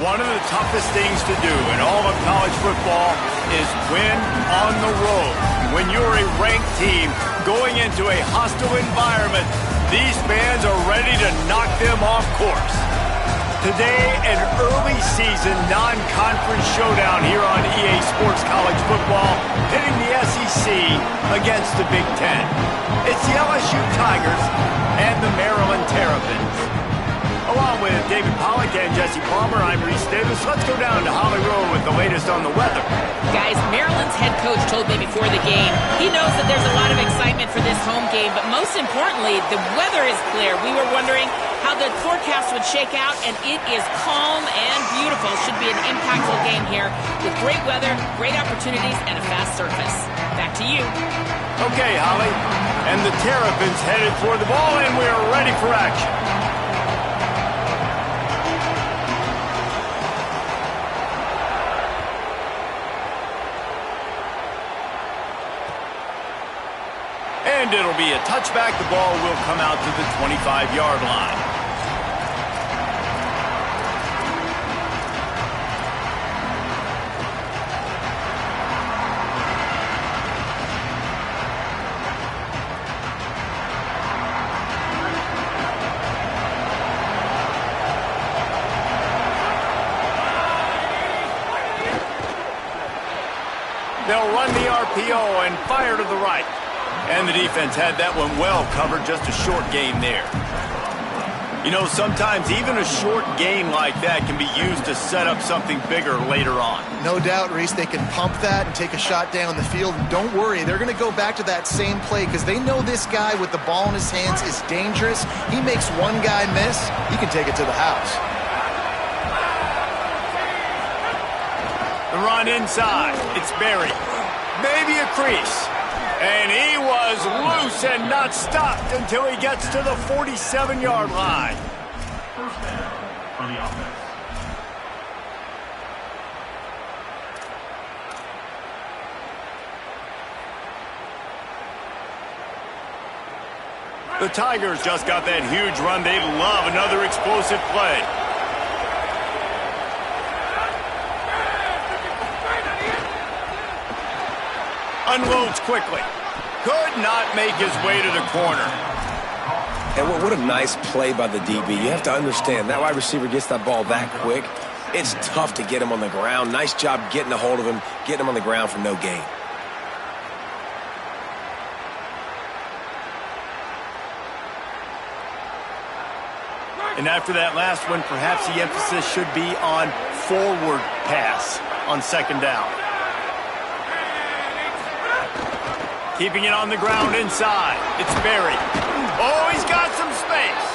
One of the toughest things to do in all of college football is win on the road. When you're a ranked team going into a hostile environment, these fans are ready to knock them off course. Today, an early season non-conference showdown here on EA Sports College Football, pitting the SEC against the Big Ten. It's the LSU Tigers and the Maryland Terrapins. Along with David Pollack and Jesse Palmer, I'm Reese Davis. Let's go down to Holly Rowe with the latest on the weather. Guys, Maryland's head coach told me before the game, he knows that there's a lot of excitement for this home game, but most importantly, the weather is clear. We were wondering how the forecast would shake out, and it is calm and beautiful. Should be an impactful game here with great weather, great opportunities, and a fast surface. Back to you. Okay, Holly. And the Terrapins headed for the ball, and we are ready for action. And it'll be a touchback. The ball will come out to the 25-yard line. They'll run the RPO and fire to the right. And the defense had that one well covered, just a short gain there. You know, sometimes even a short gain like that can be used to set up something bigger later on. No doubt, Reese, they can pump that and take a shot down the field. And don't worry, they're going to go back to that same play because they know this guy with the ball in his hands is dangerous. He makes one guy miss, he can take it to the house. The run inside. It's Berry. Maybe a crease. And he was loose and not stopped until he gets to the 47-yard line. First down for the offense. The Tigers just got that huge run. They love another explosive play. Unloads quickly. Could not make his way to the corner. And what a nice play by the DB. You have to understand, that wide receiver gets that ball that quick. It's tough to get him on the ground. Nice job getting a hold of him, getting him on the ground for no gain. And after that last one, perhaps the emphasis should be on forward pass on second down. Keeping it on the ground inside. It's Berry. Oh, he's got some space.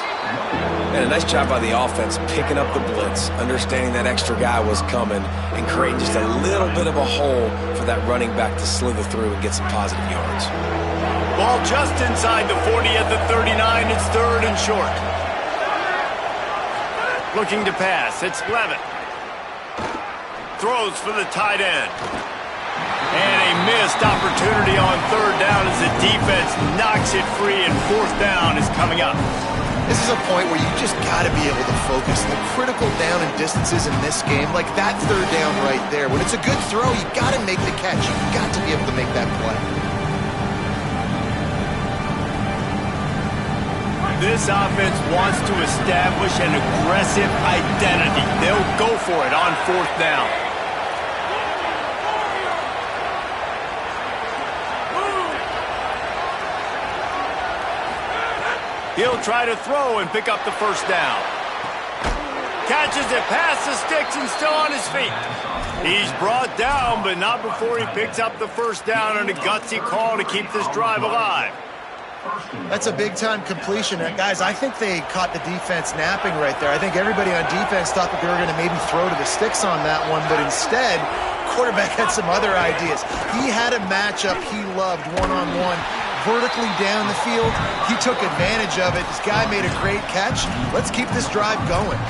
And a nice job by the offense picking up the blitz, understanding that extra guy was coming, and creating just a little bit of a hole for that running back to slither through and get some positive yards. Ball just inside the 40 at the 39. It's third and short. Looking to pass. It's Levitt. Throws for the tight end. And a missed opportunity on third down as the defense knocks it free, and fourth down is coming up. This is a point where you just got to be able to focus. The critical down and distances in this game, like that third down right there. When it's a good throw, you got to make the catch. You've got to be able to make that play. This offense wants to establish an aggressive identity. They'll go for it on fourth down. He'll try to throw and pick up the first down. Catches it past the sticks and still on his feet. He's brought down, but not before he picks up the first down on a gutsy call to keep this drive alive. That's a big-time completion. And guys, I think they caught the defense napping right there. I think everybody on defense thought that they were going to maybe throw to the sticks on that one, but instead, quarterback had some other ideas. He had a matchup he loved one-on-one. Vertically down the field. He took advantage of it. This guy made a great catch. Let's keep this drive going.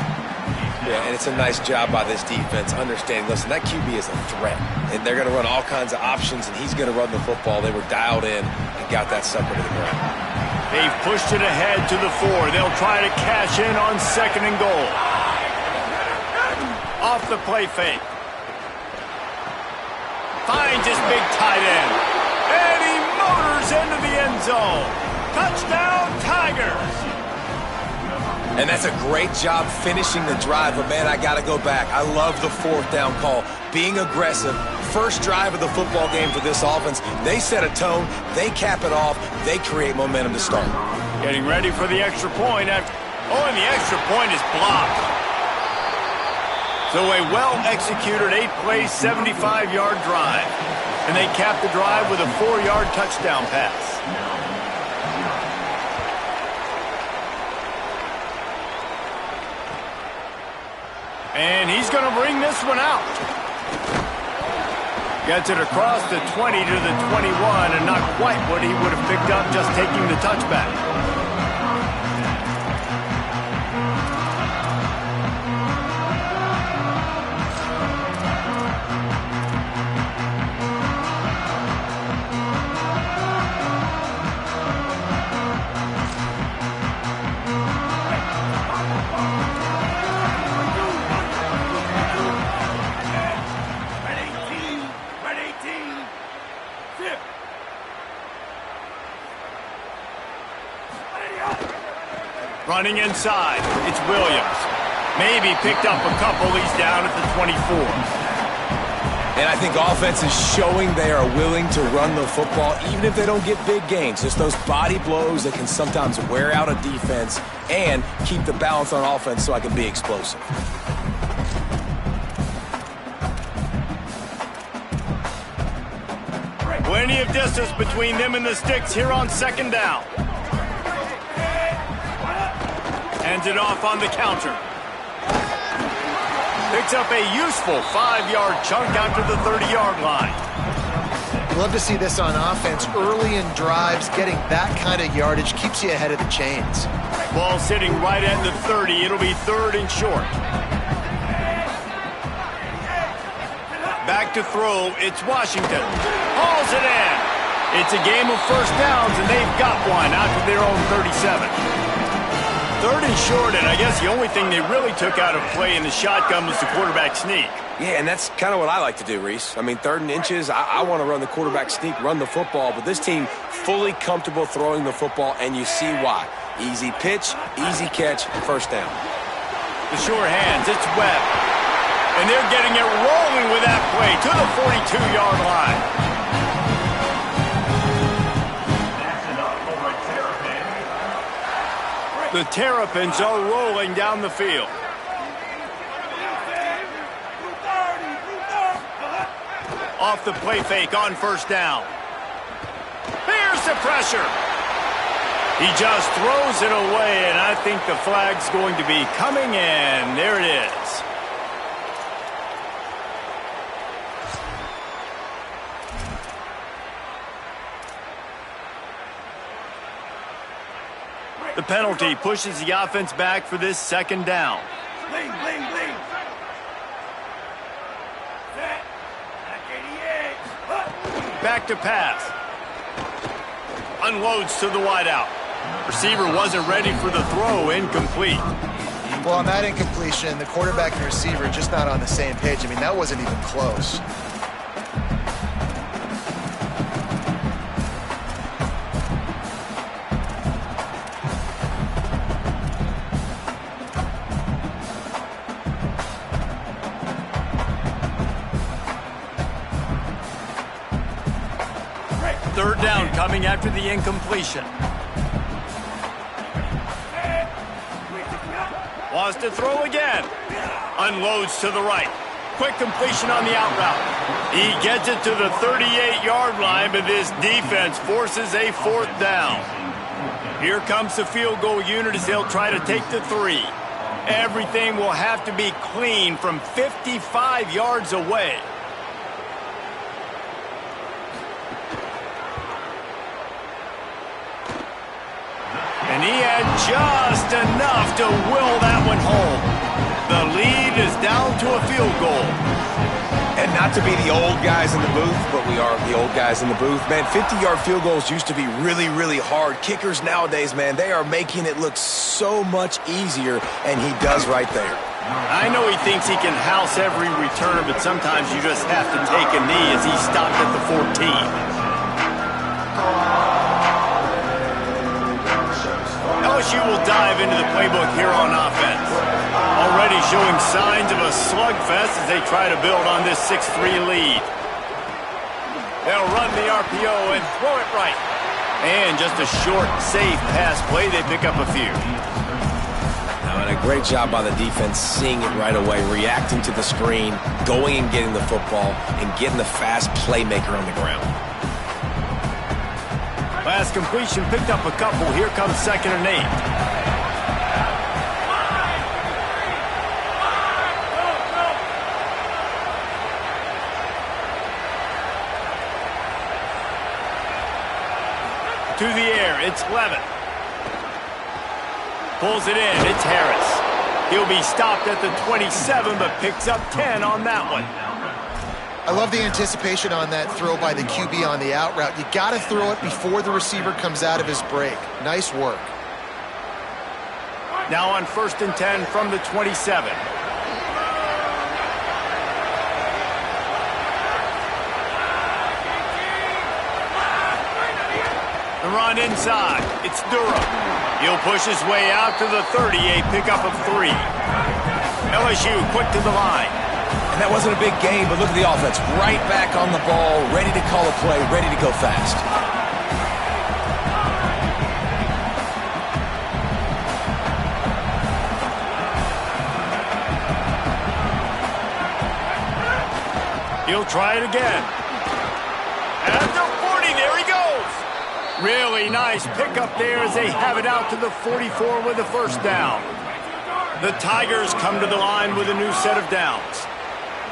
Yeah, and it's a nice job by this defense understanding, listen, that QB is a threat. And they're going to run all kinds of options, and he's going to run the football. They were dialed in and got that sucker to the ground. They've pushed it ahead to the 4. They'll try to cash in on second and goal. Off the play fake. Finds his big tight end. And he motors into the end zone. Touchdown, Tigers. And that's a great job finishing the drive. But, man, I got to go back. I love the fourth down call. Being aggressive. First drive of the football game for this offense. They set a tone. They cap it off. They create momentum to start. Getting ready for the extra point. Oh, and the extra point is blocked. So a well-executed 8-play, 75-yard drive. And they cap the drive with a 4-yard touchdown pass. And he's going to bring this one out. Gets it across the 20 to the 21, and not quite what he would have picked up just taking the touchback. Running inside, it's Williams. Maybe picked up a couple. He's down at the 24. And I think offense is showing they are willing to run the football, even if they don't get big gains. Just those body blows that can sometimes wear out a defense and keep the balance on offense so I can be explosive. Plenty of distance between them and the sticks here on second down. Hands it off on the counter. Picks up a useful 5-yard chunk out to the 30-yard line. Love to see this on offense. Early in drives, getting that kind of yardage keeps you ahead of the chains. Ball sitting right at the 30. It'll be 3rd and short. Back to throw. It's Washington. Hauls it in. It's a game of first downs, and they've got one out to their own 37. 3rd and short, and I guess the only thing they really took out of play in the shotgun was the quarterback sneak. Yeah, and that's kind of what I like to do, Reese. I mean, 3rd and inches, I want to run the quarterback sneak, run the football, but this team fully comfortable throwing the football, and you see why. Easy pitch, easy catch, first down. The sure hands, it's Webb. And they're getting it rolling with that play to the 42-yard line. The Terrapins are rolling down the field. Off the play fake on first down. Here's the pressure. He just throws it away, and I think the flag's going to be coming in. There it is. The penalty pushes the offense back for this second down. Lean. Back to pass. Unloads to the wideout. Receiver wasn't ready for the throw. Incomplete. Well, on that incompletion, the quarterback and receiver just not on the same page. I mean, that wasn't even close. Third down coming after the incompletion. Wants to throw again. Unloads to the right. Quick completion on the out route. He gets it to the 38-yard line, but this defense forces a 4th down. Here comes the field goal unit as they'll try to take the 3. Everything will have to be clean from 55 yards away. And he had just enough to will that one home. The lead is down to a field goal. And not to be the old guys in the booth, but we are the old guys in the booth. Man, 50-yard field goals used to be really, really hard. Kickers nowadays, man, they are making it look so much easier, and he does right there. I know he thinks he can house every return, but sometimes you just have to take a knee as he stopped at the 14. LSU will dive into the playbook here on offense. Already showing signs of a slugfest as they try to build on this 6-3 lead. They'll run the RPO and throw it right. And just a short, safe pass play. They pick up a few. And a great job by the defense seeing it right away, reacting to the screen, going and getting the football, and getting the fast playmaker on the ground. Last completion picked up a couple. Here comes 2nd and 8. To the air, it's Levin. Pulls it in, it's Harris. He'll be stopped at the 27, but picks up 10 on that one. I love the anticipation on that throw by the QB on the out route. You got to throw it before the receiver comes out of his break. Nice work. Now on 1st and 10 from the 27. The run inside. It's Durham. He'll push his way out to the 30, a pickup of 3. LSU quick to the line. And that wasn't a big game, but look at the offense. Right back on the ball, ready to call a play, ready to go fast. He'll try it again. At the 40, there he goes. Really nice pickup there as they have it out to the 44 with a 1st down. The Tigers come to the line with a new set of downs.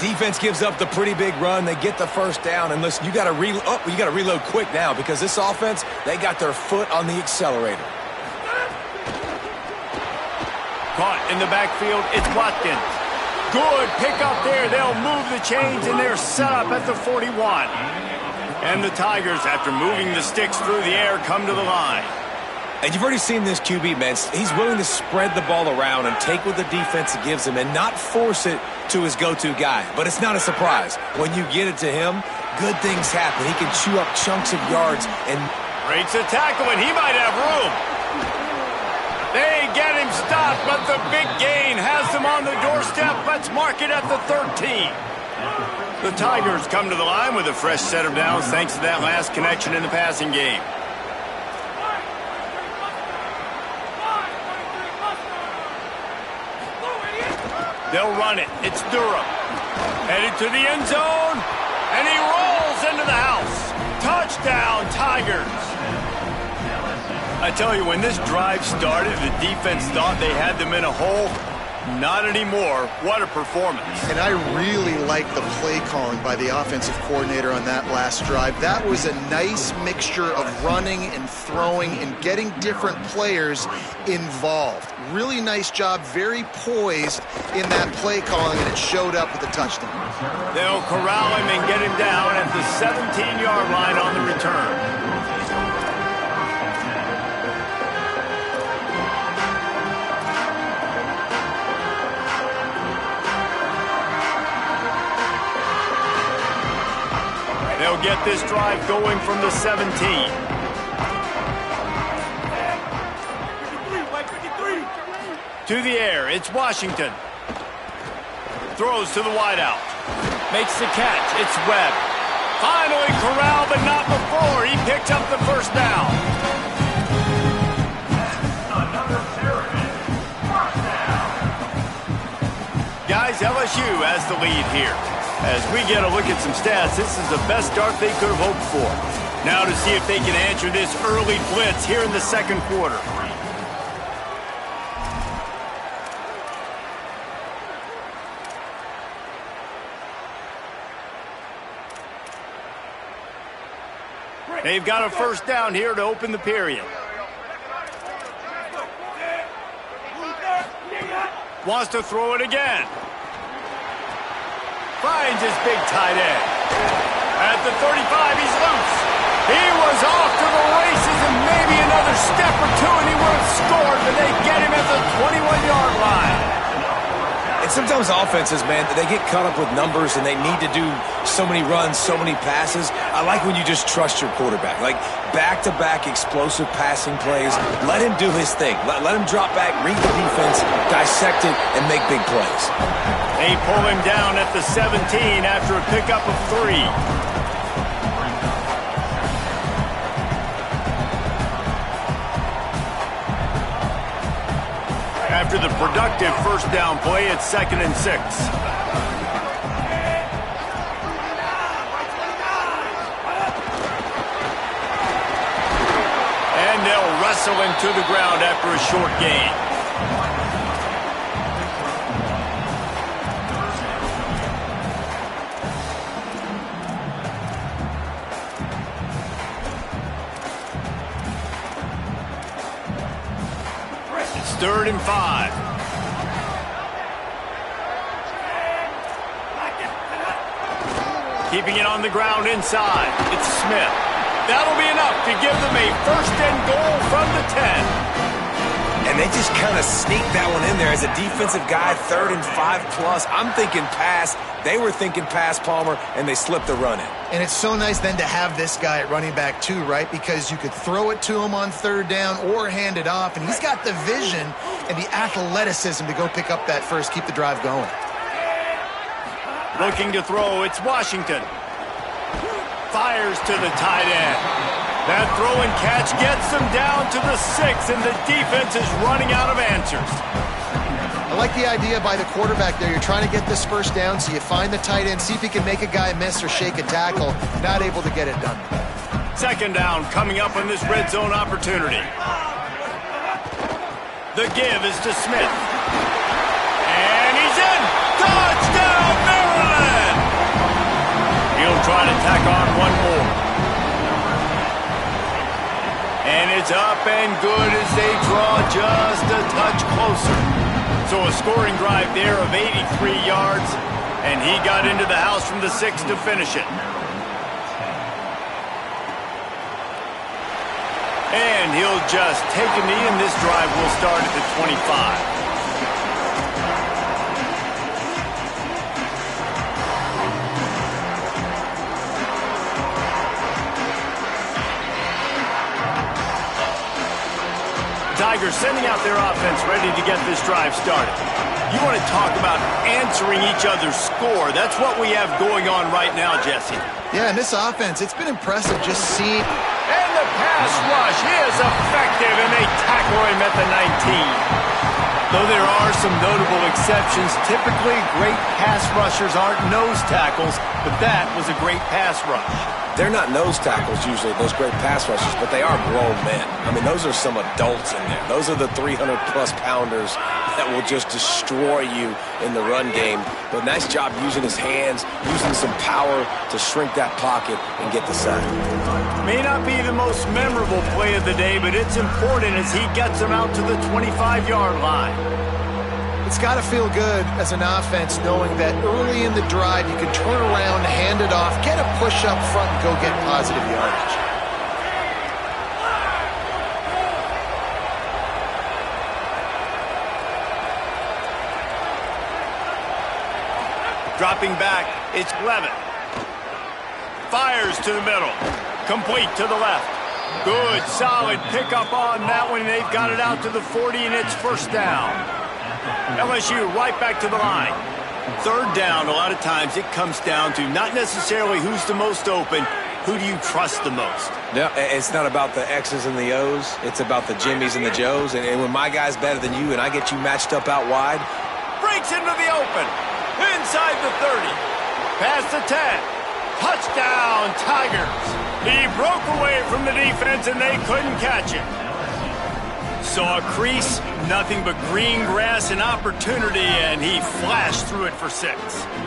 Defense gives up the pretty big run. They get the 1st down. And listen, you got to reload quick now because this offense, they got their foot on the accelerator. Caught in the backfield, it's Watkins. Good pickup there. They'll move the chains, and they're set up at the 41. And the Tigers, after moving the sticks through the air, come to the line. And you've already seen this QB, man. He's willing to spread the ball around and take what the defense gives him and not force it to his go-to guy. But it's not a surprise. When you get it to him, good things happen. He can chew up chunks of yards and breaks a tackle, and he might have room. They get him stopped, but the big gain has them on the doorstep. Let's mark it at the 13. The Tigers come to the line with a fresh set of downs thanks to that last connection in the passing game. They'll run it. It's Durham. Headed to the end zone, and he rolls into the house. Touchdown, Tigers. I tell you, when this drive started, the defense thought they had them in a hole. Not anymore. What a performance. And I really like the play calling by the offensive coordinator on that last drive. That was a nice mixture of running and throwing and getting different players involved. Really nice job, very poised in that play calling, and it showed up with a touchdown. They'll corral him and get him down at the 17-yard line on the return. They'll get this drive going from the 17. To the air, it's Washington. Throws to the wideout. Makes the catch, it's Webb. Finally corralled, but not before. He picks up the 1st down. Guys, LSU has the lead here. As we get a look at some stats, this is the best start they could have hoped for. Now to see if they can answer this early blitz here in the 2nd quarter. They've got a 1st down here to open the period. Wants to throw it again. Finds his big tight end. At the 35, he's loose. He was off to the races, and maybe another step or two, and he would have scored, but they get him at the 21-yard line. And sometimes offenses, man, they get caught up with numbers and they need to do so many runs, so many passes. I like when you just trust your quarterback. Like back-to-back explosive passing plays. Let him do his thing. Let him drop back, read the defense, dissect it, and make big plays. They pull him down at the 17 after a pickup of 3. After the productive first down play, it's 2nd and 6. And they'll wrestle him to the ground after a short gain. It's 3rd and 5. Keeping it on the ground inside. It's Smith. That'll be enough to give them a 1st and goal from the 10. And they just kind of sneak that one in there as a defensive guy, 3rd and 5+. I'm thinking pass. They were thinking pass, Palmer, and they slipped the run in. And it's so nice then to have this guy at running back too, right? Because you could throw it to him on 3rd down or hand it off, and he's got the vision and the athleticism to go pick up that first, keep the drive going. Looking to throw, it's Washington. Fires to the tight end. That throw and catch gets them down to the 6, and the defense is running out of answers. I like the idea by the quarterback there. You're trying to get this first down, so you find the tight end, see if he can make a guy miss or shake a tackle. Not able to get it done. 2nd down coming up on this red zone opportunity. The give is to Smith. And he's in! Touchdown, Maryland! He'll try to tack on one more. And it's up and good as they draw just a touch closer. So a scoring drive there of 83 yards, and he got into the house from the 6 to finish it. And he'll just take a knee, and this drive will start at the 25. Tigers sending out their offense ready to get this drive started. You want to talk about answering each other's score. That's what we have going on right now, Jesse. Yeah, and this offense, it's been impressive just seeing. And the pass rush is effective, and they tackle him at the 19. Though there are some notable exceptions, typically great pass rushers aren't nose tackles, but that was a great pass rush. They're not nose tackles usually, those great pass rushers, but they are grown men. I mean, those are some adults in there. Those are the 300-plus pounders that will just destroy you in the run game. But nice job using his hands, using some power to shrink that pocket and get the sack. May not be the most memorable play of the day, but it's important as he gets them out to the 25-yard line. It's got to feel good as an offense knowing that early in the drive you can turn around, hand it off, get a push up front, and go get positive yardage. Dropping back, it's Levitt. Fires to the middle. Complete to the left. Good, solid pickup on that one. They've got it out to the 40, and it's 1st down. LSU right back to the line. 3rd down, a lot of times it comes down to not necessarily who's the most open, who do you trust the most? No, it's not about the X's and the O's. It's about the Jimmys and the Joes. And when my guy's better than you and I get you matched up out wide. Breaks into the open. Inside the 30. Past the 10. Touchdown, Tigers. He broke away from the defense and they couldn't catch him. Saw a crease, nothing but green grass and opportunity, and he flashed through it for 6.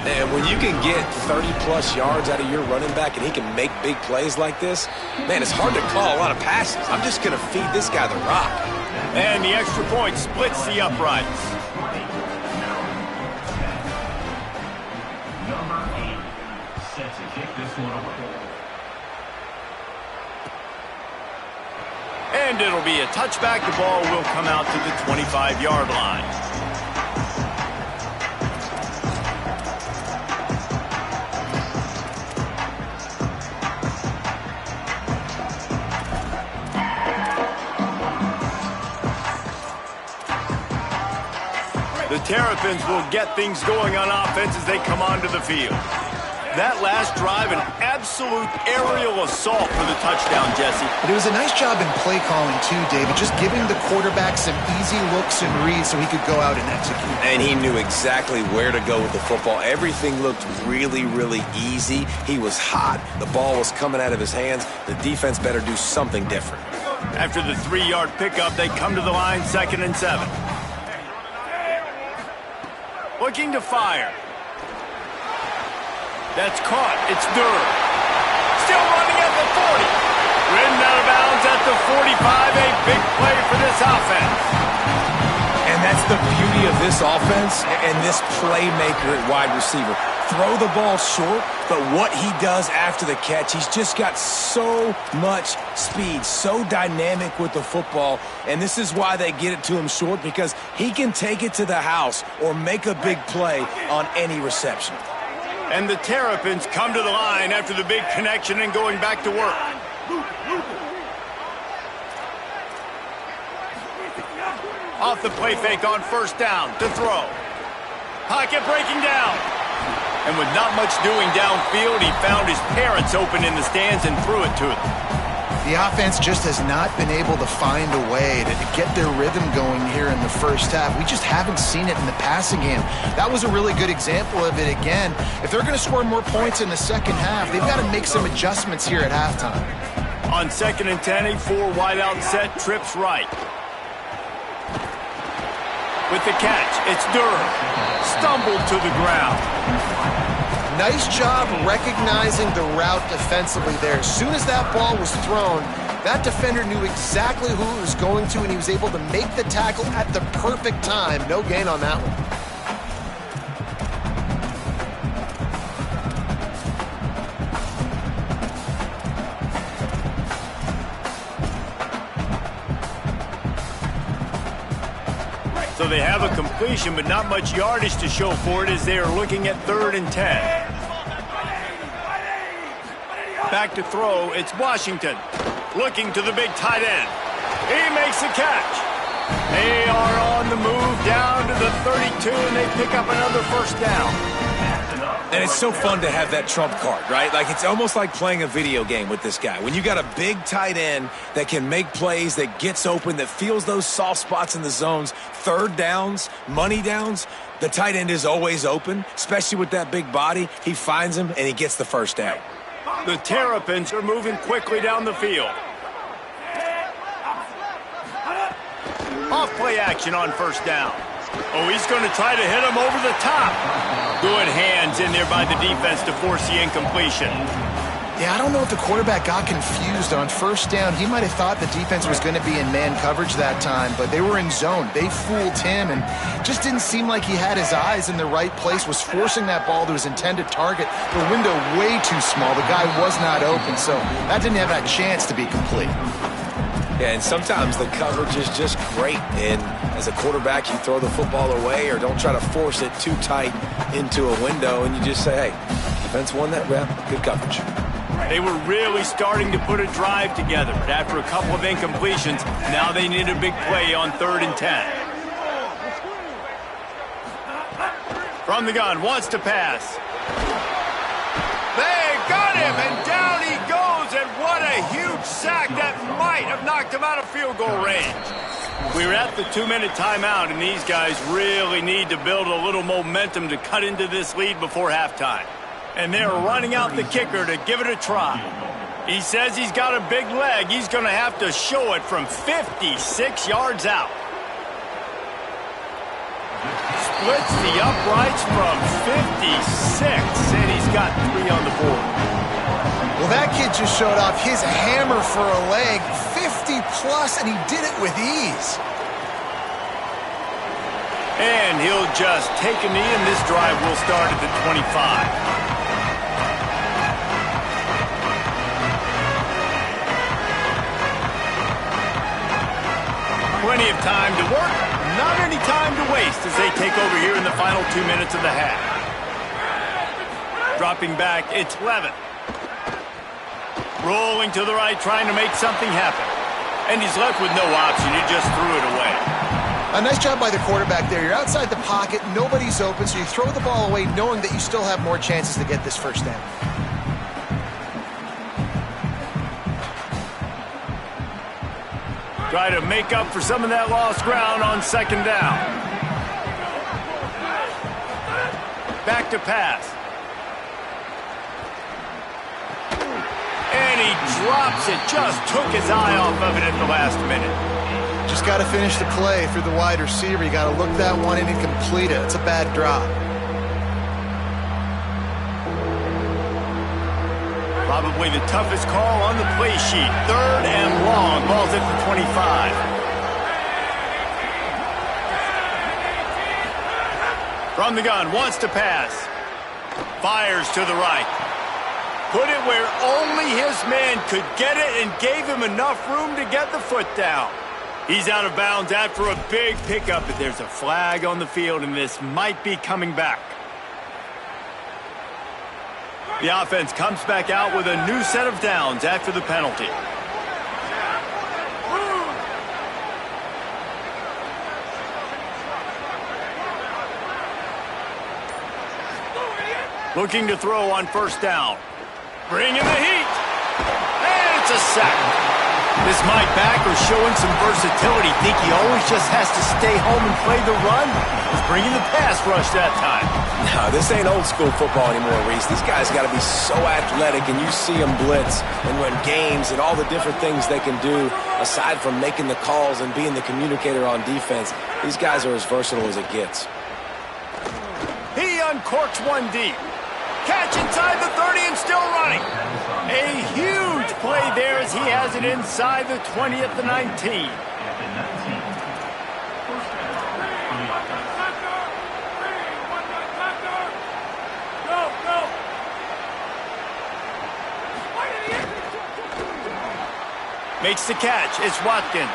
And when you can get 30-plus yards out of your running back and he can make big plays like this, man, it's hard to call a lot of passes. I'm just going to feed this guy the rock. And the extra point splits the uprights. Number 8, set to kick this one away. And it'll be a touchback. The ball will come out to the 25-yard line. The Terrapins will get things going on offense as they come onto the field. That last drive, an absolute aerial assault for the touchdown, Jesse. But it was a nice job in play calling too, David, just giving the quarterback some easy looks and reads so he could go out and execute. And he knew exactly where to go with the football. Everything looked really, really easy. He was hot. The ball was coming out of his hands. The defense better do something different. After the 3-yard pickup, they come to the line, 2nd and 7. Looking to fire. That's caught. It's Durr. Still running at the 40. Ridden out of bounds at the 45. A big play for this offense. And that's the beauty of this offense and this playmaker at wide receiver. Throw the ball short, but what he does after the catch, he's just got so much speed, so dynamic with the football, and this is why they get it to him short, because he can take it to the house or make a big play on any reception. And the Terrapins come to the line after the big connection and going back to work. Off the play fake on 1st down to throw. Pocket breaking down. And with not much doing downfield, he found his parents open in the stands and threw it to them. The offense just has not been able to find a way to get their rhythm going here in the first half. We just haven't seen it in the passing game. That was a really good example of it again. If they're going to score more points in the second half, they've got to make some adjustments here at halftime. On 2nd and 10, a 4-wide-out set, trips right. With the catch, it's Durr. Stumbled to the ground. Nice job recognizing the route defensively there. As soon as that ball was thrown, that defender knew exactly who it was going to, and he was able to make the tackle at the perfect time. No gain on that one. So they have a completion, but not much yardage to show for it as they are looking at 3rd and 10. Back to throw, it's Washington. Looking to the big tight end. He makes the catch. They are on the move down to the 32, and they pick up another 1st down. And it's so fun to have that trump card, right? Like, it's almost like playing a video game with this guy. When you got a big tight end that can make plays, that gets open, that feels those soft spots in the zones, 3rd downs, money downs, the tight end is always open, especially with that big body. He finds him, and he gets the 1st down. The Terrapins are moving quickly down the field. Off play action on 1st down. Oh, he's going to try to hit him over the top. Good hands in there by the defense to force the incompletion. Yeah, I don't know if the quarterback got confused on 1st down. He might have thought the defense was going to be in man coverage that time, but they were in zone. They fooled him and just didn't seem like he had his eyes in the right place, was forcing that ball to his intended target. The window way too small. The guy was not open, so that didn't have that chance to be complete. Yeah, and sometimes the coverage is just great. And as a quarterback, you throw the football away or don't try to force it too tight into a window, and you just say, hey, defense won that, well, good coverage. They were really starting to put a drive together, but after a couple of incompletions, now they need a big play on 3rd and 10. From the gun, wants to pass. They got him, and down he goes, and what a huge sack that might have knocked him out of field goal range. We're at the 2-minute timeout, and these guys really need to build a little momentum to cut into this lead before halftime. And they're running out the kicker to give it a try. He says he's got a big leg. He's going to have to show it from 56 yards out. Splits the uprights from 56, and he's got 3 on the board. Well, that kid just showed off his hammer for a leg, 50-plus, and he did it with ease. And he'll just take a knee, and this drive will start at the 25. Plenty of time to work, not any time to waste as they take over here in the final 2 minutes of the half. Dropping back, it's Levin. Rolling to the right, trying to make something happen. And he's left with no option. He just threw it away. A nice job by the quarterback there. You're outside the pocket, nobody's open, so you throw the ball away knowing that you still have more chances to get this first down. Try to make up for some of that lost ground on second down. Back to pass. And he drops it. Just took his eye off of it at the last minute. Just got to finish the play through the wide receiver. You got to look that one in and complete it. It's a bad drop. Probably the toughest call on the play sheet. 3rd and long. Ball's at the 25. From the gun, wants to pass. Fires to the right. Put it where only his man could get it and gave him enough room to get the foot down. He's out of bounds after a big pickup, but there's a flag on the field, and this might be coming back. The offense comes back out with a new set of downs after the penalty. Looking to throw on first down. Bringing the heat. And it's a sack. This Mike backer showing some versatility. Think he always just has to stay home and play the run? He's bringing the pass rush that time. No, this ain't old school football anymore, Reese. These guys got to be so athletic, and you see them blitz and run games and all the different things they can do aside from making the calls and being the communicator on defense. These guys are as versatile as it gets. He uncorks one deep. Catch inside the 30 and still running. A huge play there as he has it inside the 20 at the 19. Makes the catch. It's Watkins.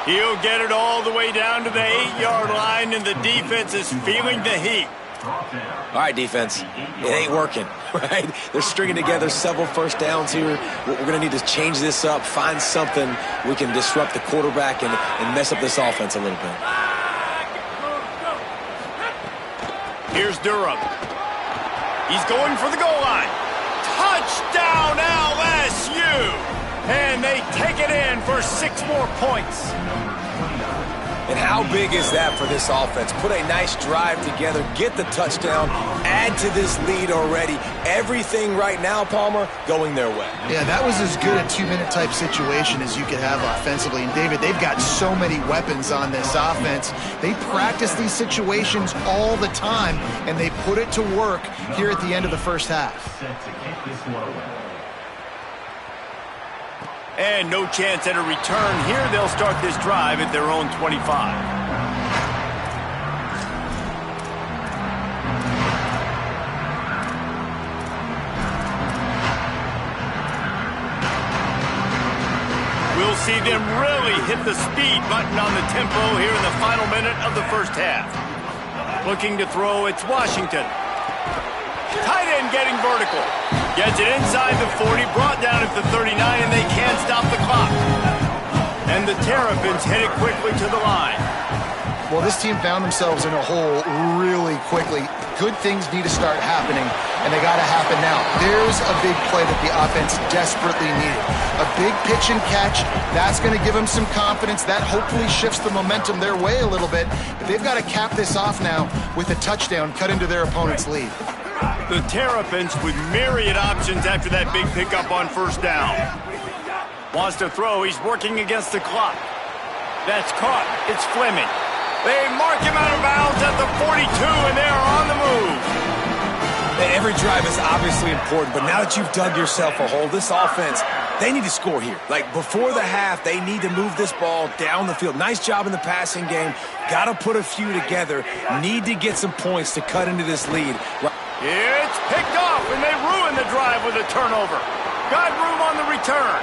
He'll get it all the way down to the 8-yard line, and the defense is feeling the heat. All right, defense, it ain't working, right? They're stringing together several first downs here. We're going to need to change this up, find something we can disrupt the quarterback and mess up this offense a little bit. Here's Durham. He's going for the goal line. Touchdown, LSU! And they take it in for 6 more points. And how big is that for this offense? Put a nice drive together, get the touchdown, add to this lead already. Everything right now, Palmer, going their way. Yeah, that was as good a 2-minute type situation as you could have offensively. And, David, they've got so many weapons on this offense. They practice these situations all the time, and they put it to work here at the end of the first half. And no chance at a return here. They'll start this drive at their own 25. We'll see them really hit the speed button on the tempo here in the final minute of the first half. Looking to throw, it's Washington. Tight end getting vertical. Gets it inside the 40, brought down at the 39, and they can't stop the clock. And the Terrapins headed quickly to the line. Well, this team found themselves in a hole really quickly. Good things need to start happening, and they got to happen now. There's a big play that the offense desperately needed. A big pitch and catch. That's going to give them some confidence. That hopefully shifts the momentum their way a little bit. But they've got to cap this off now with a touchdown cut into their opponent's lead. The Terrapins with myriad options after that big pickup on first down. Wants to throw. He's working against the clock. That's caught. It's Fleming. They mark him out of bounds at the 42, and they are on the move. Every drive is obviously important, but now that you've dug yourself a hole, this offense, they need to score here. Like, before the half, they need to move this ball down the field. Nice job in the passing game. Got to put a few together. Need to get some points to cut into this lead. It's picked off, and they ruin the drive with a turnover. Got room on the return.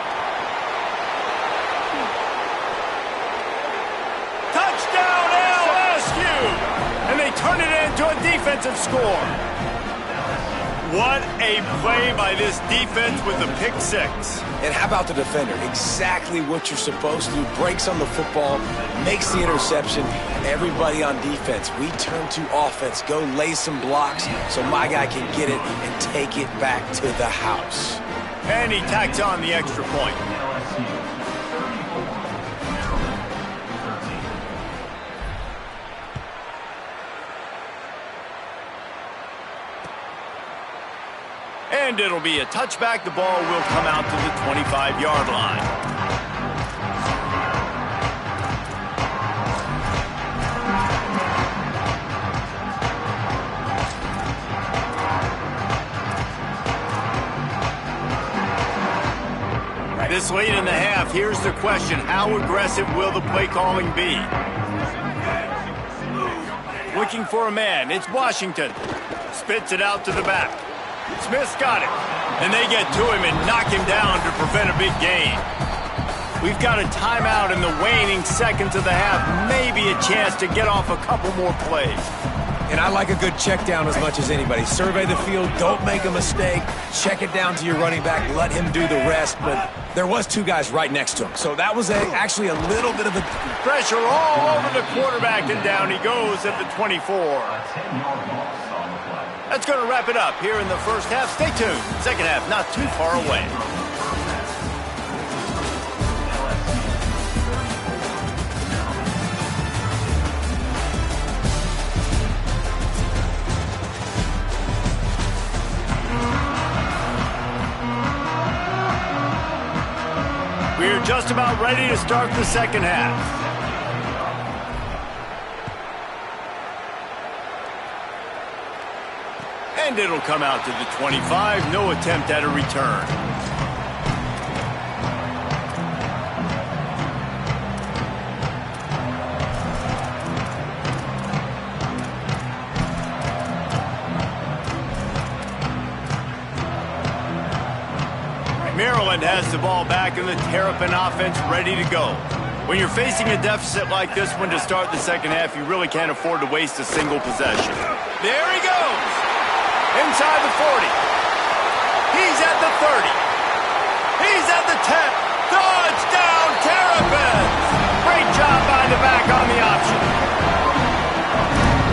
Touchdown, LSU! And they turn it into a defensive score. What a play by this defense with the pick six. And how about the defender? Exactly what you're supposed to do. Breaks on the football, makes the interception. Everybody on defense, we turn to offense. Go lay some blocks so my guy can get it and take it back to the house. And he tacks on the extra point. And it'll be a touchback. The ball will come out to the 25-yard line. This late in the half, here's the question. How aggressive will the play calling be? Looking for a man. It's Washington. Spits it out to the back. Smith's got it. And they get to him and knock him down to prevent a big gain. We've got a timeout in the waning seconds of the half. Maybe a chance to get off a couple more plays. And I like a good check down as much as anybody. Survey the field, don't make a mistake. Check it down to your running back, let him do the rest. But there was two guys right next to him. So that was actually a little bit of a... Pressure all over the quarterback, and down he goes at the 24. That's going to wrap it up here in the first half. Stay tuned. Second half not too far away. We're just about ready to start the second half. And it'll come out to the 25. No attempt at a return. Maryland has the ball back and the Terrapin offense ready to go. When you're facing a deficit like this one to start the second half, you really can't afford to waste a single possession. There he goes! Inside the 40. He's at the 30. He's at the 10. Touchdown, Terrapins! Great job by the back on the option.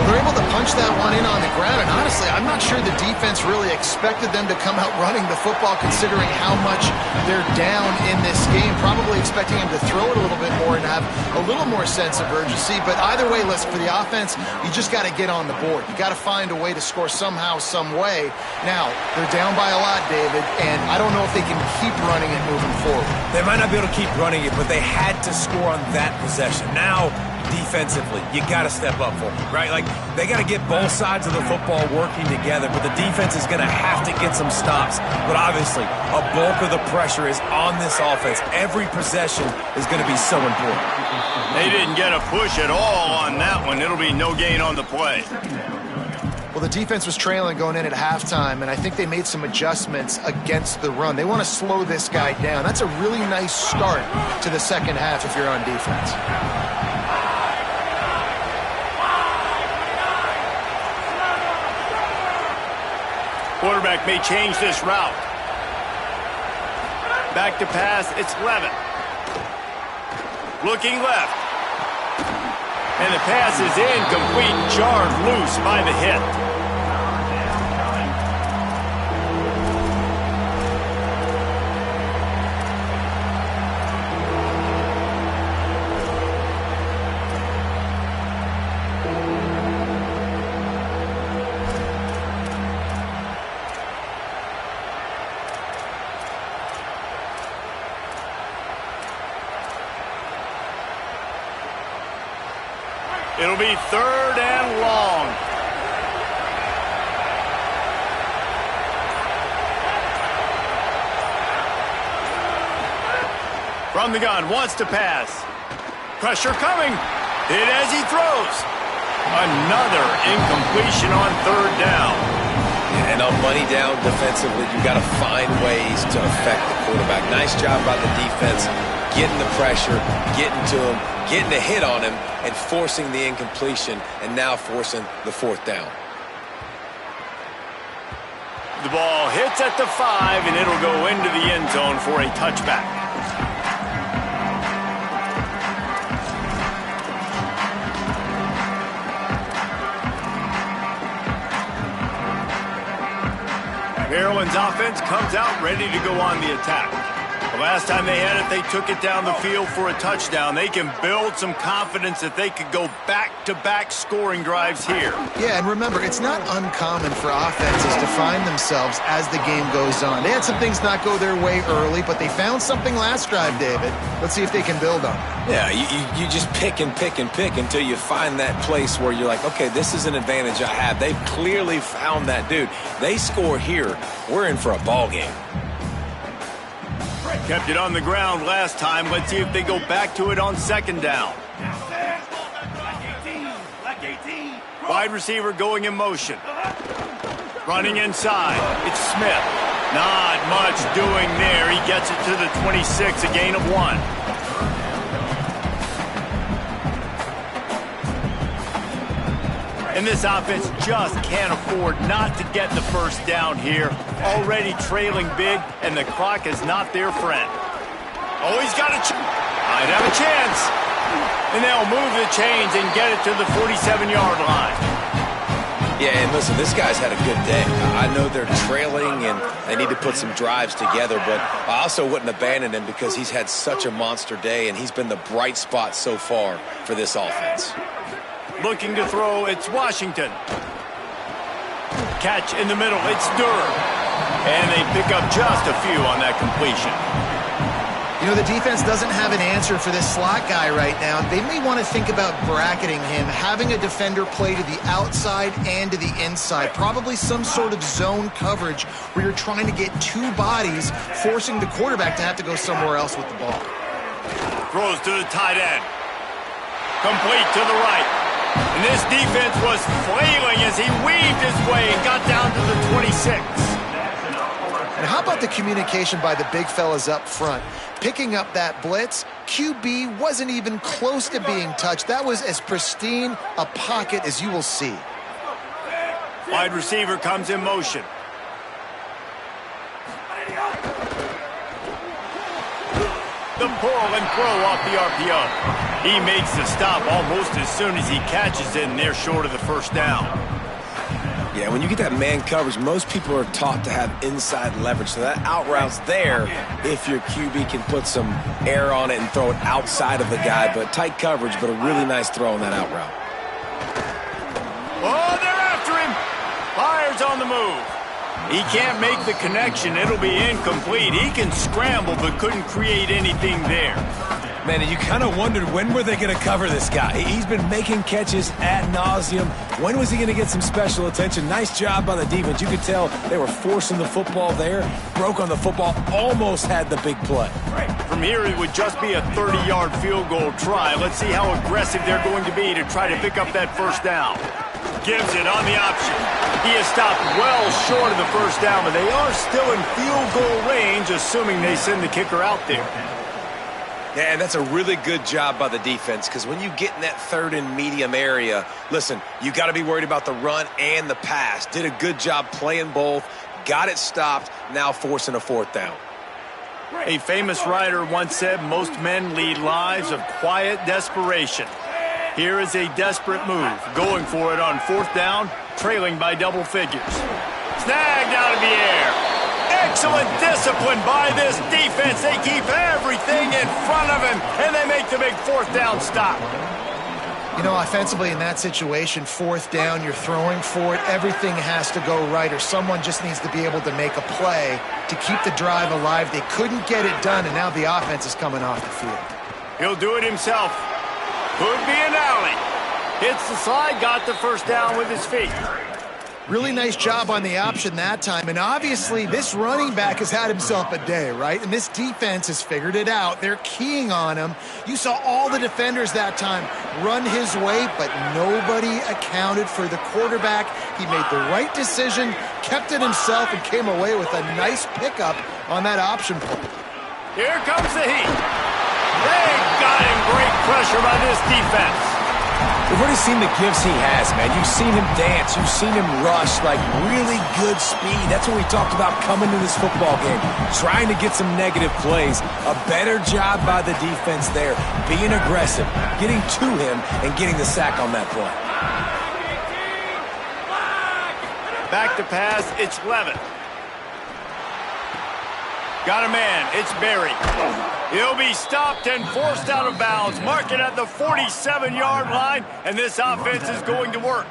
Well, they're able to punch that one in on the ground, and honestly, I'm not sure the defense really expected them to come out running the football considering how much they're down in this game. Probably expecting them to throw it a little bit more and have a little more sense of urgency. But either way, listen, for the offense, you just got to get on the board. You got to find a way to score somehow, some way. Now, they're down by a lot, David, and I don't know if they can keep running it moving forward. They might not be able to keep running it, but they had to score on that possession. Now, defensively, you got to step up for them, right? Like, they got to get both sides of the football working together, but the defense is going to have to get some stops. But obviously, a bulk of the pressure is on this offense. Every possession is going to be so important. They didn't get a push at all on that one. It'll be no gain on the play. Well, the defense was trailing going in at halftime, and I think they made some adjustments against the run. They want to slow this guy down. That's a really nice start to the second half if you're on defense. Quarterback may change this route. Back to pass, it's Levitt. Looking left. And the pass is incomplete, jarred loose by the hit. It'll be third and long. From the gun, wants to pass. Pressure coming. Hit as he throws. Another incompletion on third down. And on money down defensively, you got to find ways to affect the quarterback. Nice job by the defense, getting the pressure, getting to him, getting a hit on him, and forcing the incompletion, and now forcing the fourth down. The ball hits at the 5, and it'll go into the end zone for a touchback. Maryland's offense comes out ready to go on the attack. The last time they had it, they took it down the field for a touchdown. They can build some confidence that they could go back-to-back scoring drives here. Yeah, and remember, it's not uncommon for offenses to find themselves as the game goes on. They had some things not go their way early, but they found something last drive, David. Let's see if they can build on it. Yeah, you just pick and pick and pick until you find that place where you're like, okay, this is an advantage I have. They've clearly found that dude. They score here, we're in for a ball game. Kept it on the ground last time. Let's see if they go back to it on second down. Wide receiver going in motion. Running inside. It's Smith. Not much doing there. He gets it to the 26, a gain of 1. And this offense just can't afford not to get the first down here. Already trailing big, and the clock is not their friend. Oh, he's got a chance. Might have a chance. And they'll move the chains and get it to the 47-yard line. Yeah, and listen, this guy's had a good day. I know they're trailing and they need to put some drives together, but I also wouldn't abandon him because he's had such a monster day, and he's been the bright spot so far for this offense. Looking to throw, it's Washington. Catch in the middle, it's Durham. And they pick up just a few on that completion. You know, the defense doesn't have an answer for this slot guy right now. They may want to think about bracketing him, having a defender play to the outside and to the inside. Probably some sort of zone coverage where you're trying to get two bodies, forcing the quarterback to have to go somewhere else with the ball. Throws to the tight end. Complete to the right. And this defense was flailing as he weaved his way and got down to the 26. And how about the communication by the big fellas up front? Picking up that blitz, QB wasn't even close to being touched. That was as pristine a pocket as you will see. Wide receiver comes in motion. The pull and throw off the RPO. He makes the stop almost as soon as he catches it, and they're short of the first down. Yeah, when you get that man coverage, most people are taught to have inside leverage. So that out route's there if your QB can put some air on it and throw it outside of the guy. But tight coverage, but a really nice throw on that out route. Oh, they're after him. Fires on the move. He can't make the connection. It'll be incomplete. He can scramble, but couldn't create anything there. Man, and you kind of wondered when were they going to cover this guy. He's been making catches ad nauseum. When was he going to get some special attention? Nice job by the defense. You could tell they were forcing the football there. Broke on the football, almost had the big play. From here, it would just be a 30-yard field goal try. Let's see how aggressive they're going to be to try to pick up that first down. Gives it on the option. He is stopped well short of the first down, but they are still in field goal range, assuming they send the kicker out there. Yeah, and that's a really good job by the defense because when you get in that third and medium area, listen, you got to be worried about the run and the pass. Did a good job playing both, got it stopped, now forcing a fourth down. A famous writer once said, most men lead lives of quiet desperation. Here is a desperate move, going for it on fourth down, trailing by double figures. Snagged out of the air. Excellent discipline by this defense. They keep everything in front of him, and they make the big fourth down stop. You know, offensively in that situation, fourth down, you're throwing for it, everything has to go right, or someone just needs to be able to make a play to keep the drive alive. They couldn't get it done, and now the offense is coming off the field. He'll do it himself. Could be an alley. Hits the slide, got the first down with his feet. Really nice job on the option that time, and obviously this running back has had himself a day, right? And this defense has figured it out. They're keying on him. You saw all the defenders that time run his way, but nobody accounted for the quarterback. He made the right decision, kept it himself, and came away with a nice pickup on that option play. Here comes the heat. They got him. Great pressure by this defense. We've already seen the gifts he has, man. You've seen him dance. You've seen him rush, like really good speed. That's what we talked about coming to this football game, trying to get some negative plays. A better job by the defense there, being aggressive, getting to him, and getting the sack on that play. Back to pass, it's Levin. Got a man, it's Berry. He'll be stopped and forced out of bounds. Mark it at the 47-yard line, and this offense is going to work.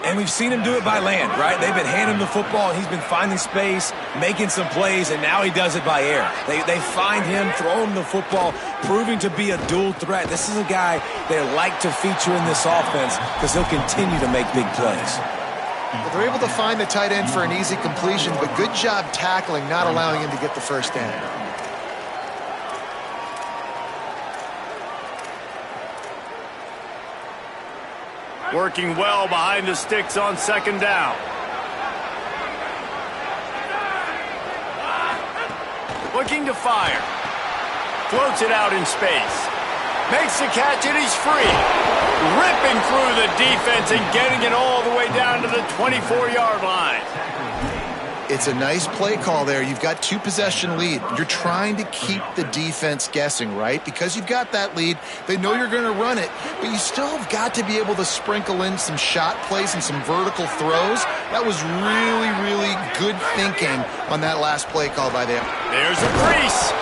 And we've seen him do it by land, right? They've been handing him the football, and he's been finding space, making some plays, and now he does it by air. They find him, throw him the football, proving to be a dual threat. This is a guy they like to feature in this offense because he'll continue to make big plays. Well, they're able to find the tight end for an easy completion, but good job tackling, not allowing him to get the first down. Working well behind the sticks on second down. Looking to fire. Floats it out in space. Makes the catch and he's free. Ripping through the defense and getting it all the way down to the 24-yard line. It's a nice play call there. You've got 2-possession lead. You're trying to keep the defense guessing, right? Because you've got that lead, they know you're going to run it, but you still have got to be able to sprinkle in some shot plays and some vertical throws. That was really, really good thinking on that last play call by them. There's a crease.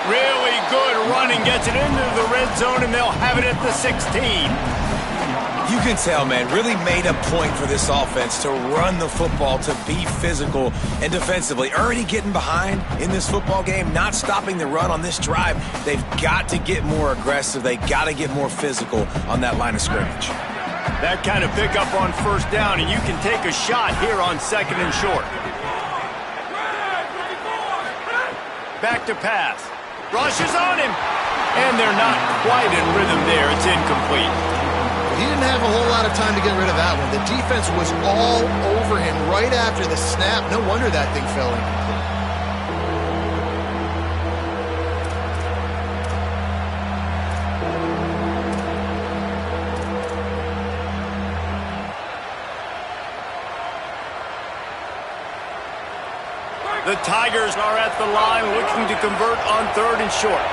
Really good running, gets it into the red zone, and they'll have it at the 16. You can tell, man, really made a point for this offense to run the football, to be physical and defensively. Already getting behind in this football game, not stopping the run on this drive. They've got to get more aggressive. They got to get more physical on that line of scrimmage. That kind of pickup on first down, and you can take a shot here on second and short. Back to pass. Rushes on him. And they're not quite in rhythm there. It's incomplete. He didn't have a whole lot of time to get rid of that one. The defense was all over him right after the snap. No wonder that thing fell incomplete. The Tigers are at the line looking to convert on third and short.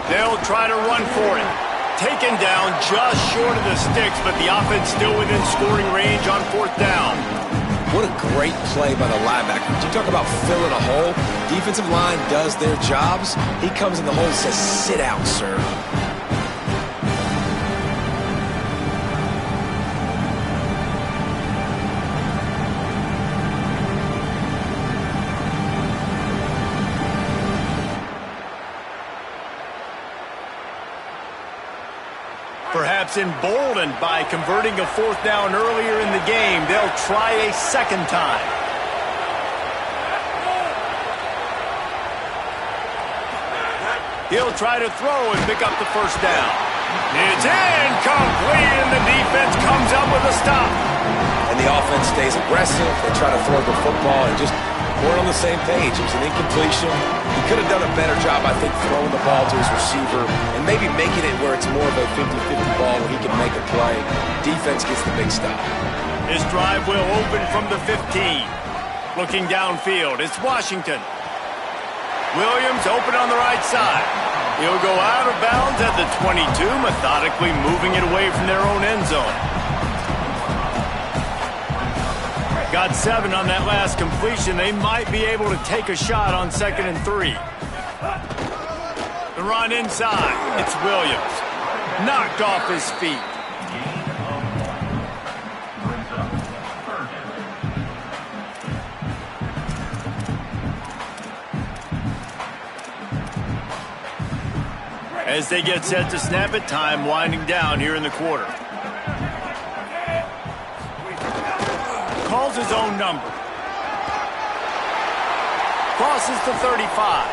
They'll try to run for it. Taken down just short of the sticks, but the offense still within scoring range on fourth down. What a great play by the linebacker. You talk about filling a hole. Defensive line does their jobs. He comes in the hole and says, "Sit out, sir." Perhaps emboldened by converting a fourth down earlier in the game, they'll try a second time. He'll try to throw and pick up the first down. It's incomplete, and the defense comes up with a stop. And the offense stays aggressive. They try to throw the football and just weren't on the same page. It was an incompletion. He could have done a better job, I think, throwing the ball to his receiver and maybe making it where it's more of a 50-50 ball where he can make a play. Defense gets the big stop. His drive will open from the 15. Looking downfield, it's Washington. Williams open on the right side. He'll go out of bounds at the 22, methodically moving it away from their own end zone. Got 7 on that last completion. They might be able to take a shot on 2nd and 3. The run inside. It's Williams. Knocked off his feet. As they get set to snap it, time winding down here in the quarter. Calls his own number. Crosses the 35.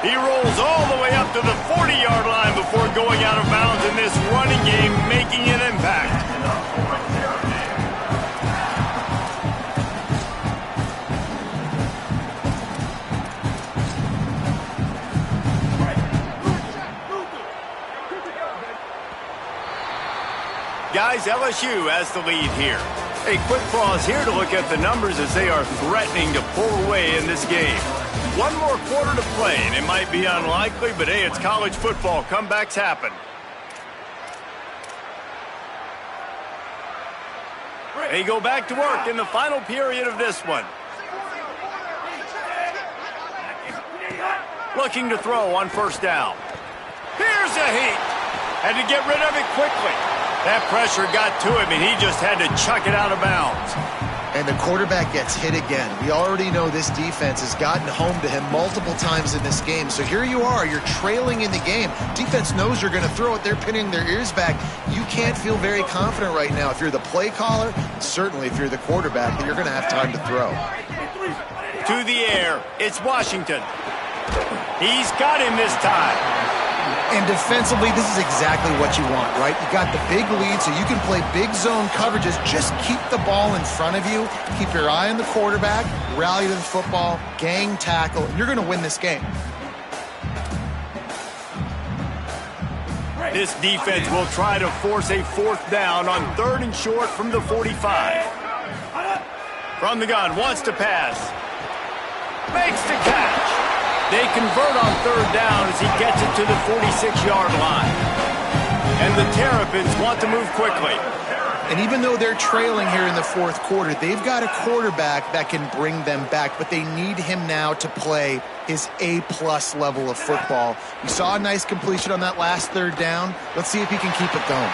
He rolls all the way up to the 40-yard line before going out of bounds in this running game, making an impact. Guys, LSU has the lead here. A quick pause here to look at the numbers as they are threatening to pull away in this game. One more quarter to play, and it might be unlikely, but hey, it's college football. Comebacks happen. They go back to work in the final period of this one. Looking to throw on first down. Here's a heat. Had to get rid of it quickly. That pressure got to him, and he just had to chuck it out of bounds. And the quarterback gets hit again. We already know this defense has gotten home to him multiple times in this game. So here you are. You're trailing in the game. Defense knows you're going to throw it. They're pinning their ears back. You can't feel very confident right now if you're the play caller, certainly if you're the quarterback, that you're going to have time to throw. To the air. It's Washington. He's got him this time. And defensively, this is exactly what you want, right? You got the big lead, so you can play big zone coverages. Just keep the ball in front of you. Keep your eye on the quarterback. Rally to the football. Gang tackle. And you're going to win this game. This defense will try to force a fourth down on 3rd and short from the 45. From the gun, wants to pass. Makes the catch. They convert on 3rd down as he gets it to the 46-yard line. And the Terrapins want to move quickly. And even though they're trailing here in the 4th quarter, they've got a quarterback that can bring them back, but they need him now to play his A-plus level of football. We saw a nice completion on that last 3rd down. Let's see if he can keep it going.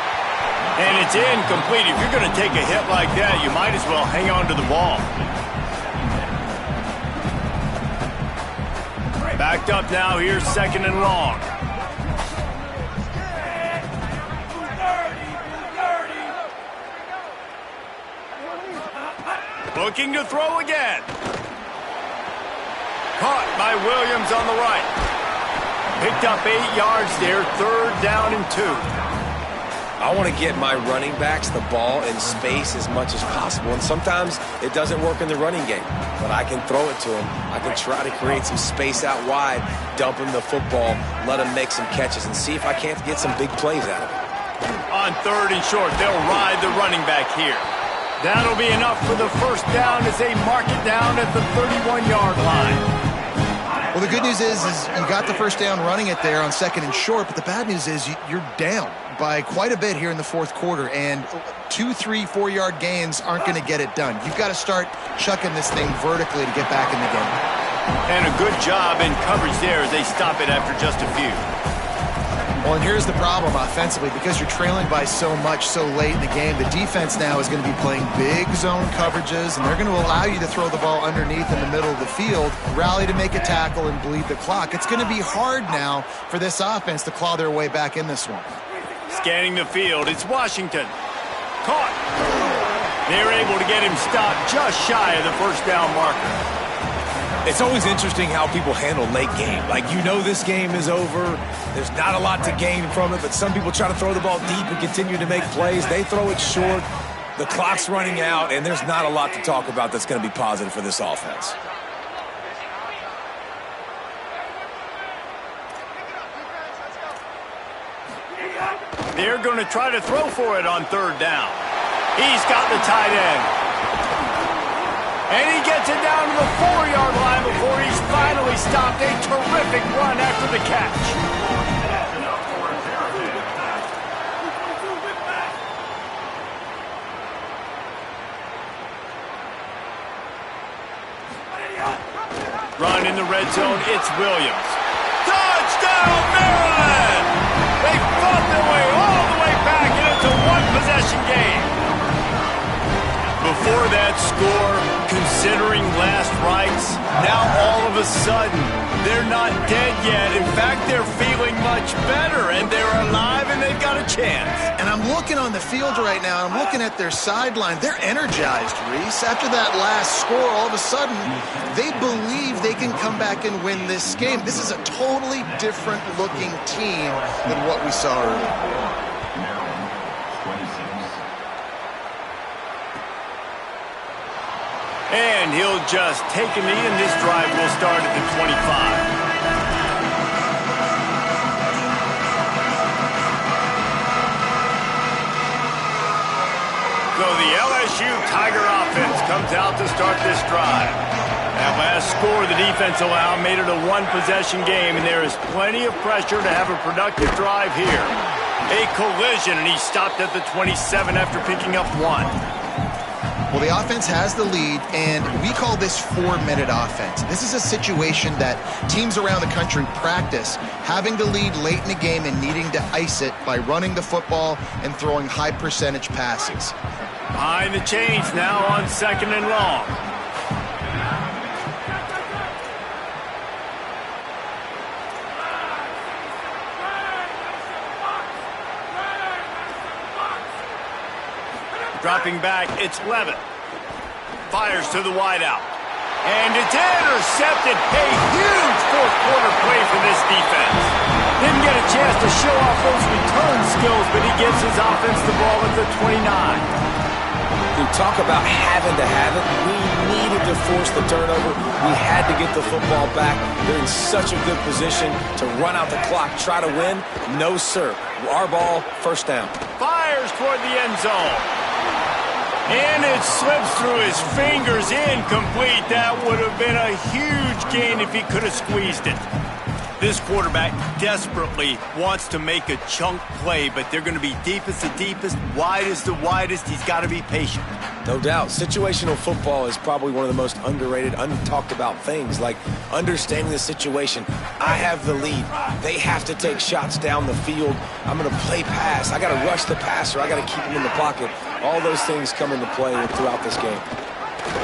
And it's incomplete. If you're going to take a hit like that, you might as well hang on to the ball. Backed up now, here's 2nd and long. Looking to throw again. Caught by Williams on the right. Picked up 8 yards there, 3rd down and 2. I want to get my running backs the ball in space as much as possible. And sometimes it doesn't work in the running game, but I can throw it to them. I can try to create some space out wide, dump him the football, let him make some catches, and see if I can't get some big plays out of it. On 3rd and short, they'll ride the running back here. That'll be enough for the first down as they mark it down at the 31-yard line. Well, the good news is you got the first down running it there on 2nd and short, but the bad news is you're down by quite a bit here in the 4th quarter, and 2, 3, 4-yard gains aren't going to get it done. You've got to start chucking this thing vertically to get back in the game. And a good job in coverage there as they stop it after just a few. Well, and here's the problem offensively. Because you're trailing by so much so late in the game, the defense now is going to be playing big zone coverages, and they're going to allow you to throw the ball underneath in the middle of the field, rally to make a tackle, and bleed the clock. It's going to be hard now for this offense to claw their way back in this one. Scanning the field, it's Washington. Caught. They're able to get him stopped just shy of the first down marker. It's always interesting how people handle late game. Like, you know this game is over. There's not a lot to gain from it, but some people try to throw the ball deep and continue to make plays. They throw it short. The clock's running out, and there's not a lot to talk about that's going to be positive for this offense. They're going to try to throw for it on 3rd down. He's got the tight end. And he gets it down to the 4-yard line before he's finally stopped. A terrific run after the catch. Run in the red zone, it's Williams. Touchdown, Maryland! They fought their way all the way back, and it's a one-possession game. Before that score, considering last rites, now all of a sudden, they're not dead yet. In fact, they're feeling much better, and they're alive, and they've got a chance. And I'm looking on the field right now, I'm looking at their sideline. They're energized, Reese. After that last score, all of a sudden, they believe they can come back and win this game. This is a totally different-looking team than what we saw earlier. And he'll just take a knee, and this drive will start at the 25. So the LSU Tiger offense comes out to start this drive. That last score the defense allowed made it a one-possession game, and there is plenty of pressure to have a productive drive here. A collision, and he stopped at the 27 after picking up 1. Well, the offense has the lead, and we call this 4-minute offense. This is a situation that teams around the country practice, having the lead late in the game and needing to ice it by running the football and throwing high-percentage passes. Behind the chains now on 2nd and long. Dropping back, it's Levitt. Fires to the wideout. And it's intercepted. A huge fourth-quarter play for this defense. Didn't get a chance to show off those return skills, but he gives his offense the ball at the 29. We talk about having to have it. We needed to force the turnover. We had to get the football back. They're in such a good position to run out the clock, try to win. No, sir. Our ball, first down. Fires toward the end zone. And it slips through his fingers, incomplete. That would have been a huge gain if he could have squeezed it. This quarterback desperately wants to make a chunk play, but they're going to be deepest the deepest, widest the widest. He's got to be patient. No doubt. Situational football is probably one of the most underrated, untalked about things, like understanding the situation. I have the lead. They have to take shots down the field. I'm going to play pass. I got to rush the passer. I got to keep him in the pocket. All those things come into play throughout this game.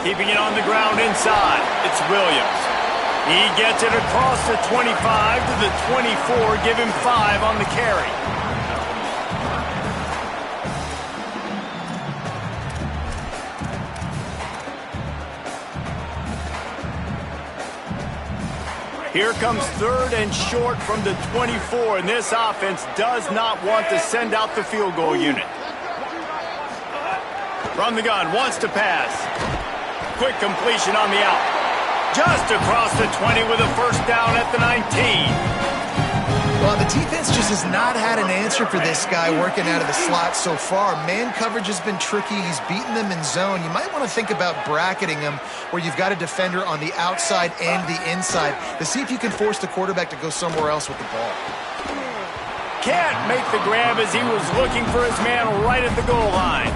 Keeping it on the ground inside. It's Williams. He gets it across the 25 to the 24. Give him 5 on the carry. Here comes 3rd and short from the 24, and this offense does not want to send out the field goal unit. From the gun, wants to pass. Quick completion on the out. Just across the 20 with a first down at the 19. Well, the defense just has not had an answer for this guy working out of the slot so far. Man coverage has been tricky. He's beaten them in zone. You might want to think about bracketing him where you've got a defender on the outside and the inside to see if you can force the quarterback to go somewhere else with the ball. Can't make the grab as he was looking for his man right at the goal line.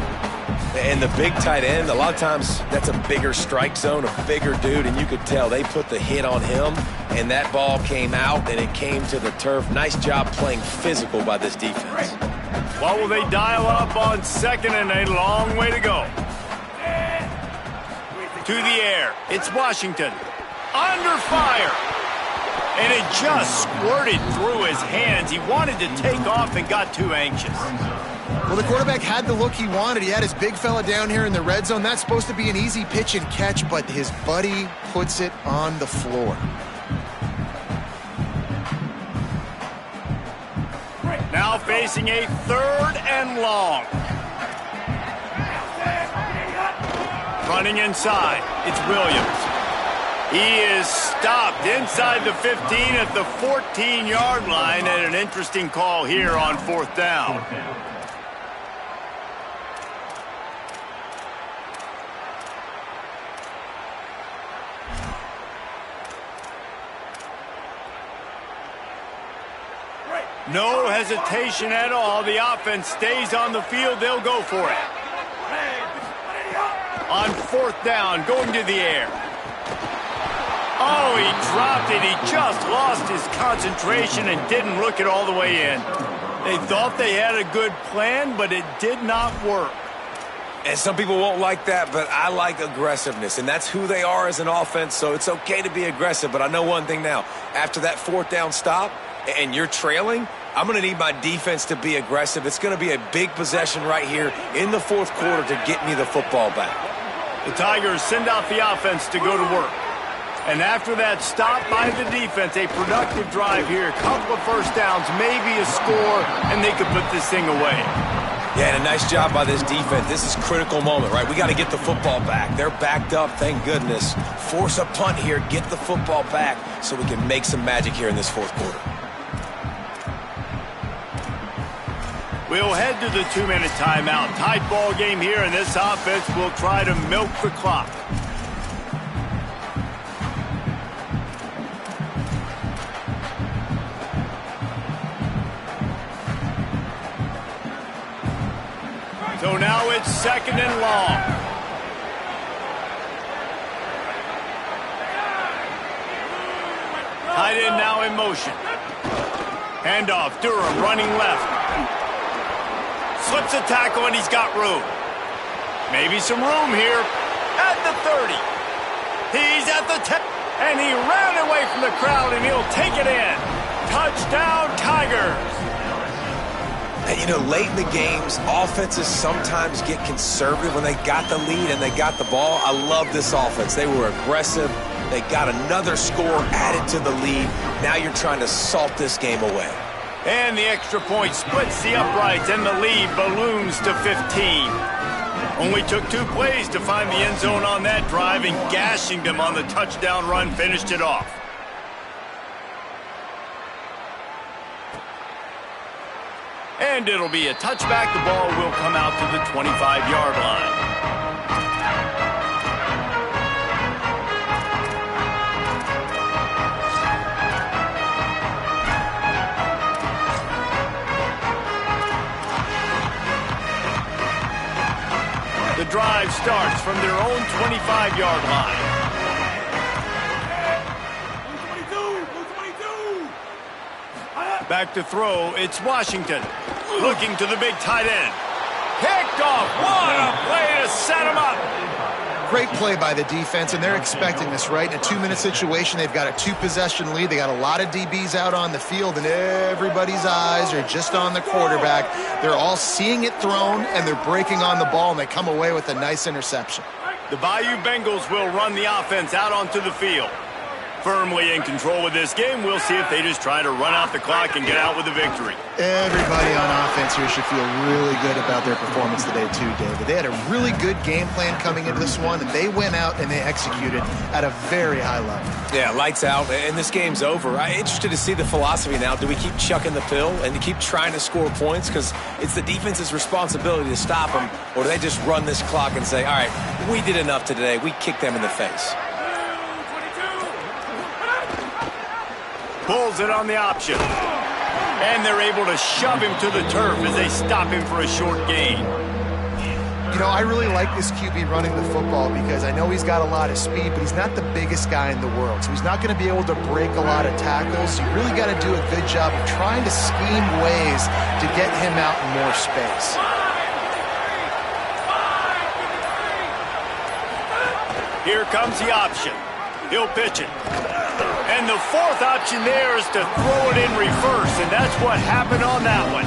And the big tight end, a lot of times that's a bigger strike zone, a bigger dude, and you could tell they put the hit on him, and that ball came out, and it came to the turf. Nice job playing physical by this defense. What will they dial up on 2nd and a long way to go? To the air. It's Washington. Under fire. And it just squirted through his hands. He wanted to take off and got too anxious. Well, the quarterback had the look he wanted. He had his big fella down here in the red zone. That's supposed to be an easy pitch and catch, but his buddy puts it on the floor. Now facing a 3rd and long. Running inside, it's Williams. He is stopped inside the 15 at the 14-yard line, and an interesting call here on 4th down. No hesitation at all. The offense stays on the field. They'll go for it. On 4th down, going to the air. Oh, he dropped it. He just lost his concentration and didn't look it all the way in. They thought they had a good plan, but it did not work. And some people won't like that, but I like aggressiveness, and that's who they are as an offense, so it's okay to be aggressive. But I know one thing now. After that 4th down stop and you're trailing, I'm going to need my defense to be aggressive. It's going to be a big possession right here in the 4th quarter to get me the football back. The Tigers send out the offense to go to work. And after that stop by the defense, a productive drive here, a couple of first downs, maybe a score, and they could put this thing away. Yeah, and a nice job by this defense. This is a critical moment, right? We got to get the football back. They're backed up, thank goodness. Force a punt here, get the football back so we can make some magic here in this 4th quarter. We'll head to the 2-minute timeout. Tight ball game here, and this offense will try to milk the clock. So now it's 2nd and long. Tight end now in motion. Handoff, Durham running left. Slips a tackle and he's got room. Maybe some room here at the 30. He's at the 10. And he ran away from the crowd and he'll take it in. Touchdown Tigers. And, you know, late in the games, offenses sometimes get conservative when they got the lead and they got the ball. I love this offense. They were aggressive. They got another score added to the lead. Now you're trying to salt this game away. And the extra point splits the uprights and the lead balloons to 15. Only took 2 plays to find the end zone on that drive, and gashing them on the touchdown run finished it off. And it'll be a touchback. The ball will come out to the 25-yard line. The drive starts from their own 25-yard line. Back to throw, it's Washington. Looking to the big tight end. Picked off. What a play to set him up. Great play by the defense, and they're expecting this, right? In a 2-minute situation, they've got a 2-possession lead. They got a lot of DBs out on the field, and everybody's eyes are just on the quarterback. They're all seeing it thrown, and they're breaking on the ball, and they come away with a nice interception. The Bayou Bengals will run the offense out onto the field. Firmly in control of this game. We'll see if they just try to run out the clock and get out with a victory. Everybody on offense here should feel really good about their performance today too, David. They had a really good game plan coming into this one, and they went out and they executed at a very high level. Yeah, lights out, and this game's over. I'm interested to see the philosophy now. Do we keep chucking the pill and to keep trying to score points because it's the defense's responsibility to stop them, or do they just run this clock and say, all right, we did enough today. We kicked them in the face. Pulls it on the option. And they're able to shove him to the turf as they stop him for a short gain. You know, I really like this QB running the football because I know he's got a lot of speed, but he's not the biggest guy in the world. So he's not going to be able to break a lot of tackles. You really got to do a good job of trying to scheme ways to get him out in more space. Here comes the option. He'll pitch it. And the 4th option there is to throw it in reverse, and that's what happened on that one.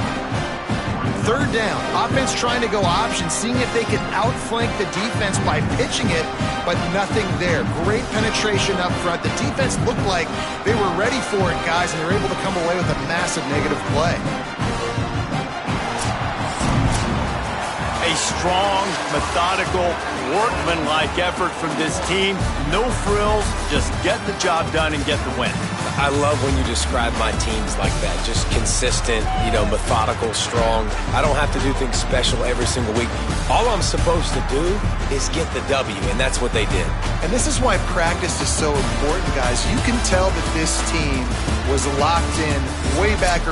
3rd down. Offense trying to go option, seeing if they can outflank the defense by pitching it, but nothing there. Great penetration up front. The defense looked like they were ready for it, guys, and they're able to come away with a massive negative play. A strong, methodical, workman-like effort from this team. No frills, just get the job done and get the win. I love when you describe my teams like that. Just consistent, methodical, strong. I don't have to do things special every single week. All I'm supposed to do is get the W, and that's what they did. And this is why practice is so important, guys. You can tell that this team was locked in way back